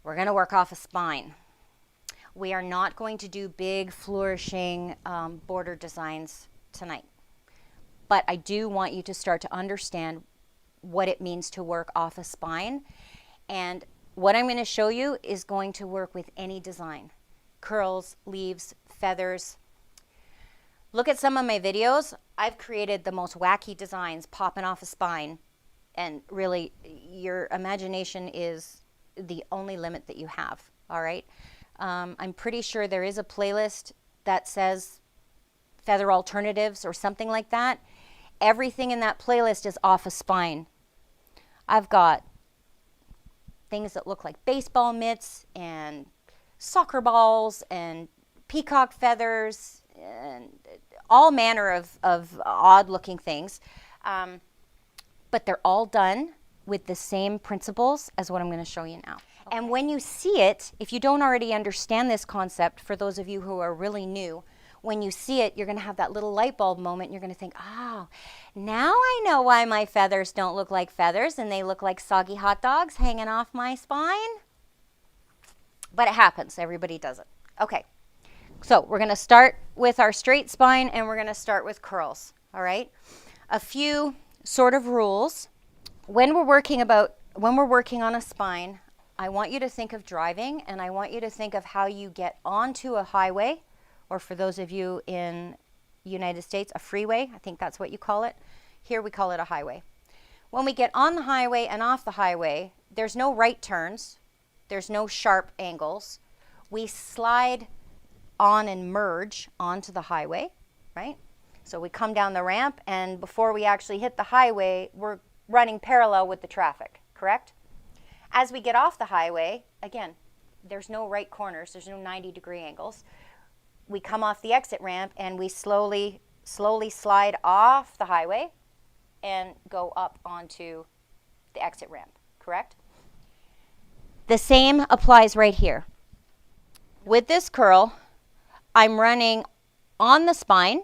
we're going to work off a spine. We are not going to do big flourishing border designs tonight. But I do want you to start to understand what it means to work off a spine. And what I'm going to show you is going to work with any design. Curls, leaves, feathers. Look at some of my videos. I've created the most wacky designs popping off a spine. And really, your imagination is the only limit that you have, all right? I'm pretty sure there is a playlist that says feather alternatives or something like that. Everything in that playlist is off a spine. I've got things that look like baseball mitts and soccer balls and peacock feathers and all manner of odd looking things. But they're all done with the same principles as what I'm going to show you now. Okay. And when you see it, if you don't already understand this concept, for those of you who are really new, when you see it, you're going to have that little light bulb moment. And you're going to think, oh, now I know why my feathers don't look like feathers and they look like soggy hot dogs hanging off my spine. But it happens. Everybody does it. Okay. So we're going to start with our straight spine and we're going to start with curls. All right. A few sort of rules. When we're working on a spine, I want you to think of driving and I want you to think of how you get onto a highway, or for those of you in the United States, a freeway. I think that's what you call it. Here we call it a highway. When we get on the highway and off the highway, there's no right turns. There's no sharp angles. We slide on and merge onto the highway, right? So we come down the ramp and before we actually hit the highway, we're running parallel with the traffic, correct? As we get off the highway, again, there's no right corners, there's no 90-degree angles. We come off the exit ramp and we slowly slide off the highway and go up onto the exit ramp, correct? The same applies right here. With this curl, I'm running on the spine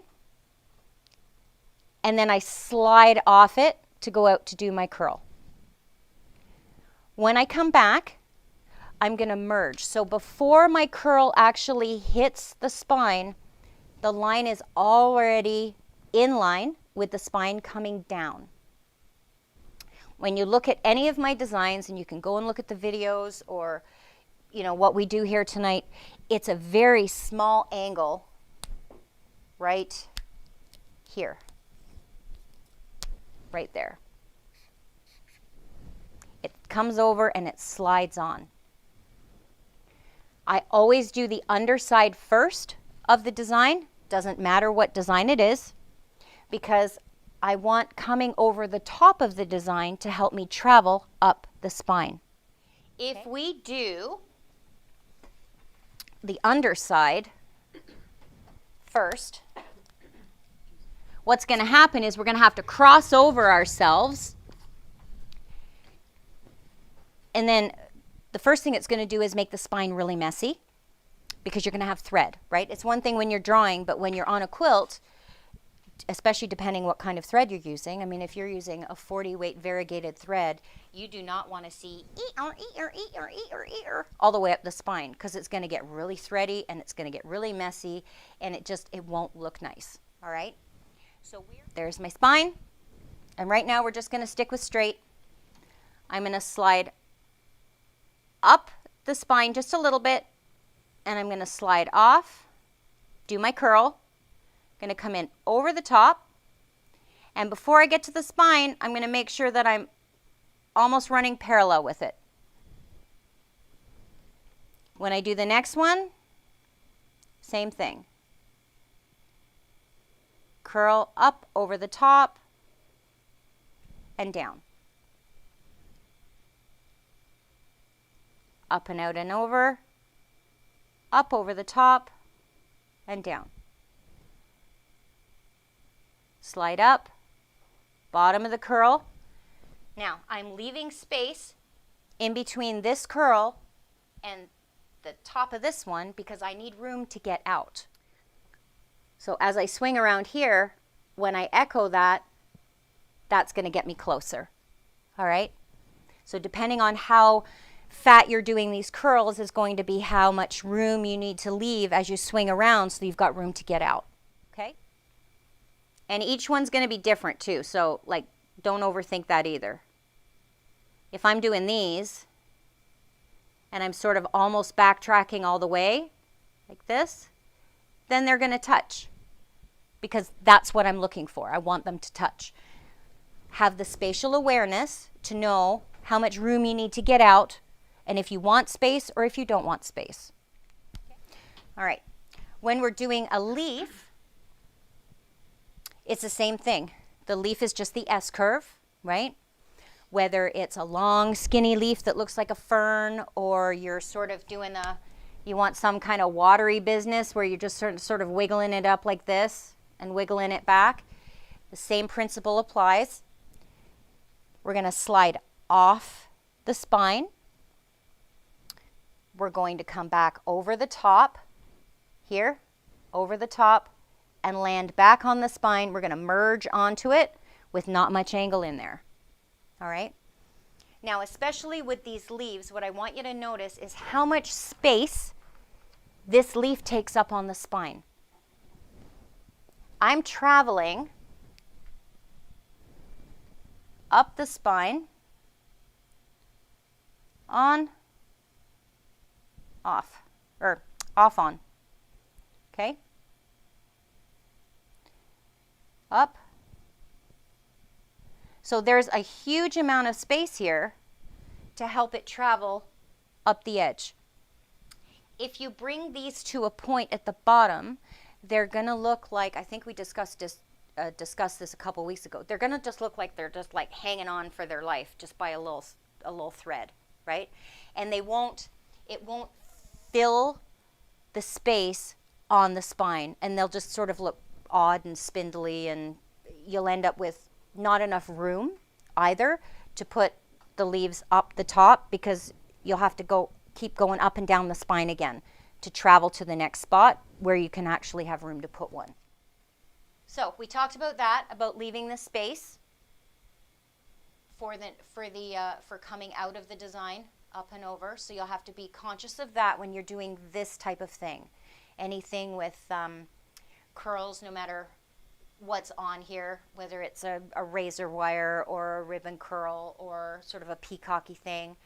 and then I slide off it to go out to do my curl. When I come back, I'm going to merge. So before my curl actually hits the spine, the line is already in line with the spine coming down. When you look at any of my designs, and you can go and look at the videos or what we do here tonight, it's a very small angle right here, right there. It comes over and it slides on. I always do the underside first of the design, doesn't matter what design it is, because I want coming over the top of the design to help me travel up the spine. If we do the underside first, what's going to happen is we're going to have to cross over ourselves, and then the first thing it's going to do is make the spine really messy because you're going to have thread, right? It's one thing when you're drawing, but when you're on a quilt, especially depending what kind of thread you're using. I mean, if you're using a 40-weight variegated thread, you do not want to see all the way up the spine because it's going to get really thready and it's going to get really messy and it won't look nice, all right? So there's my spine, and right now we're just going to stick with straight. I'm going to slide up the spine just a little bit, and I'm going to slide off, do my curl, going to come in over the top, and before I get to the spine, I'm going to make sure that I'm almost running parallel with it. When I do the next one, same thing. Curl up over the top and down. Up and out and over, up over the top and down. Slide up, bottom of the curl. Now, I'm leaving space in between this curl and the top of this one because I need room to get out. So as I swing around here, when I echo that, that's going to get me closer. All right? So depending on how fat you're doing these curls is going to be how much room you need to leave as you swing around so you've got room to get out. Okay? And each one's going to be different too, so like don't overthink that either. If I'm doing these and I'm sort of almost backtracking all the way like this, then they're going to touch because that's what I'm looking for. I want them to touch. Have the spatial awareness to know how much room you need to get out and if you want space or if you don't want space. All right. When we're doing a leaf, it's the same thing. The leaf is just the S curve, right? Whether it's a long, skinny leaf that looks like a fern or you're sort of doing you want some kind of watery business where you're just sort of wiggling it up like this and wiggling it back. The same principle applies. We're going to slide off the spine. We're going to come back over the top here, over the top, and land back on the spine. We're going to merge onto it with not much angle in there. All right? Now, especially with these leaves, what I want you to notice is how much space this leaf takes up on the spine. I'm traveling up the spine, on, off, or off on, okay? Up. So there's a huge amount of space here to help it travel up the edge. If you bring these to a point at the bottom, they're going to look like, I think we discussed this a couple weeks ago. They're going to just look like they're just like hanging on for their life just by a little thread, right? And it won't fill the space on the spine, and they'll just sort of look odd and spindly, and you'll end up with not enough room either to put the leaves up the top because you'll have to keep going up and down the spine again to travel to the next spot where you can actually have room to put one. So we talked about that, about leaving the space for coming out of the design up and over. So you'll have to be conscious of that when you're doing this type of thing. Anything with curls, no matter what's on here, whether it's a razor wire or a ribbon curl or sort of a peacocky thing.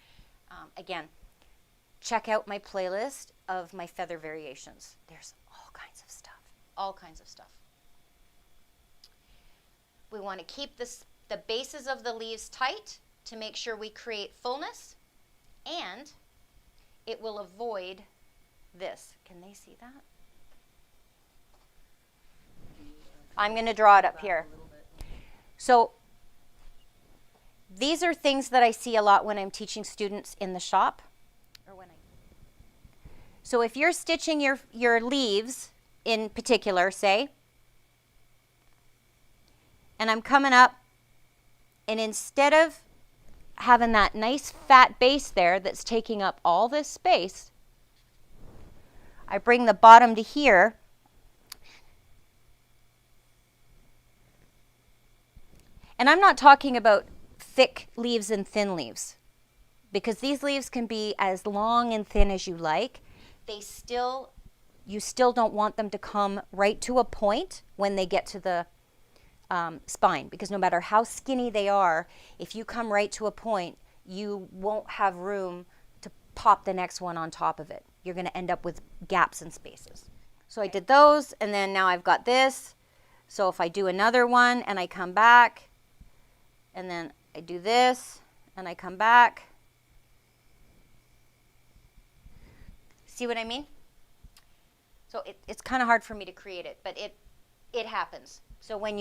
Again, check out my playlist of my feather variations. There's all kinds of stuff, all kinds of stuff. We want to keep the bases of the leaves tight to make sure we create fullness, and it will avoid this. Can they see that? I'm going to draw it up here. So these are things that I see a lot when I'm teaching students in the shop. So if you're stitching your leaves in particular, say, and I'm coming up, and instead of having that nice fat base there that's taking up all this space, I bring the bottom to here. And I'm not talking about thick leaves and thin leaves, because these leaves can be as long and thin as you like. You still don't want them to come right to a point when they get to the spine, because no matter how skinny they are, if you come right to a point, you won't have room to pop the next one on top of it. You're going to end up with gaps and spaces. So I did those, and then now I've got this. So if I do another one and I come back, and then I do this and I come back. See what I mean? So it's kind of hard for me to create it, but it happens. So when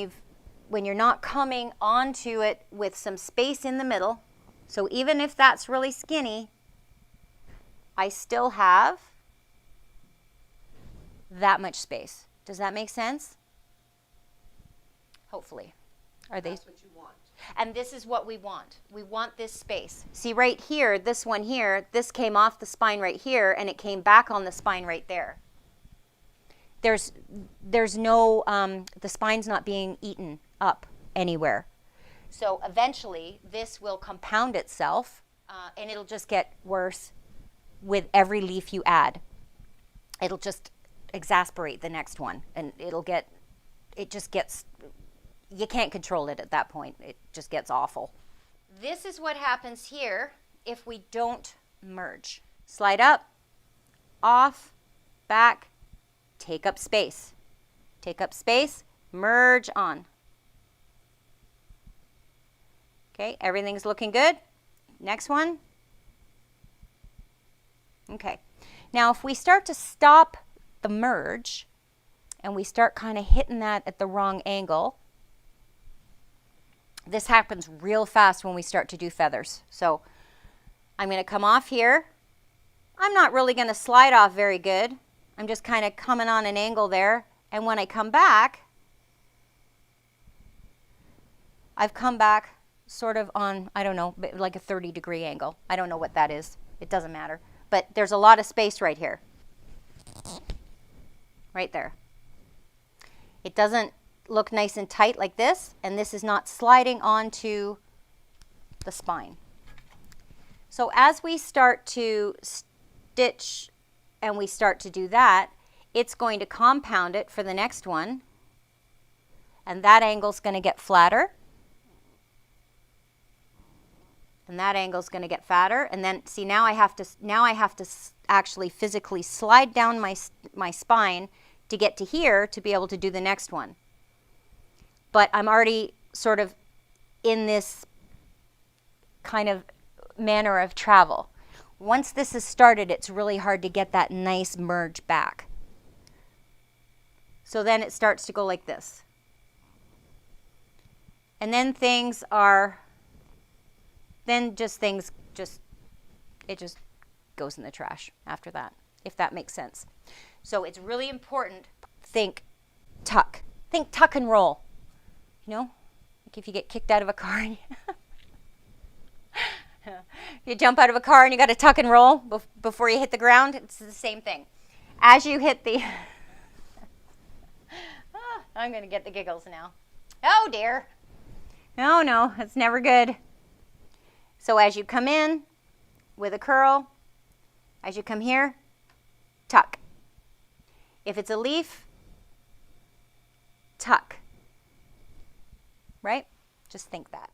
you're not coming onto it with some space in the middle, so even if that's really skinny, I still have that much space. Does that make sense? Hopefully. That's what you want. And this is what we want. We want this space. See right here, this one here, this came off the spine right here, and it came back on the spine right there. There's no, the spine's not being eaten up anywhere. So eventually, this will compound itself, And it'll just get worse with every leaf you add. It'll just exasperate the next one, and it just gets, you can't control it at that point. It just gets awful. This is what happens here if we don't merge. Slide up, off, back, take up space. Take up space, merge on. Okay, everything's looking good. Next one. Okay, now if we start to stop the merge and we start kind of hitting that at the wrong angle, this happens real fast when we start to do feathers. So I'm going to come off here. I'm not really going to slide off very good. I'm just kind of coming on an angle there. And when I come back, I've come back sort of on, I don't know, like a 30-degree angle. I don't know what that is. It doesn't matter. But there's a lot of space right here. Right there. It doesn't look nice and tight like this, and this is not sliding onto the spine. So as we start to stitch and we start to do that, it's going to compound it for the next one, and that angle's going to get flatter, and that angle's going to get fatter, and then see, now I have to actually physically slide down my spine to get to here to be able to do the next one. But I'm already sort of in this kind of manner of travel. Once this is started, it's really hard to get that nice merge back. So then it starts to go like this. And then things it just goes in the trash after that, if that makes sense. So it's really important, think tuck and roll. You know, like if you get kicked out of a car and you jump out of a car and you got to tuck and roll before you hit the ground, it's the same thing. As you hit the I'm going to get the giggles now. Oh dear. No, it's never good. So as you come in with a curl, as you come here, tuck. If it's a leaf, tuck. Right? Just think that.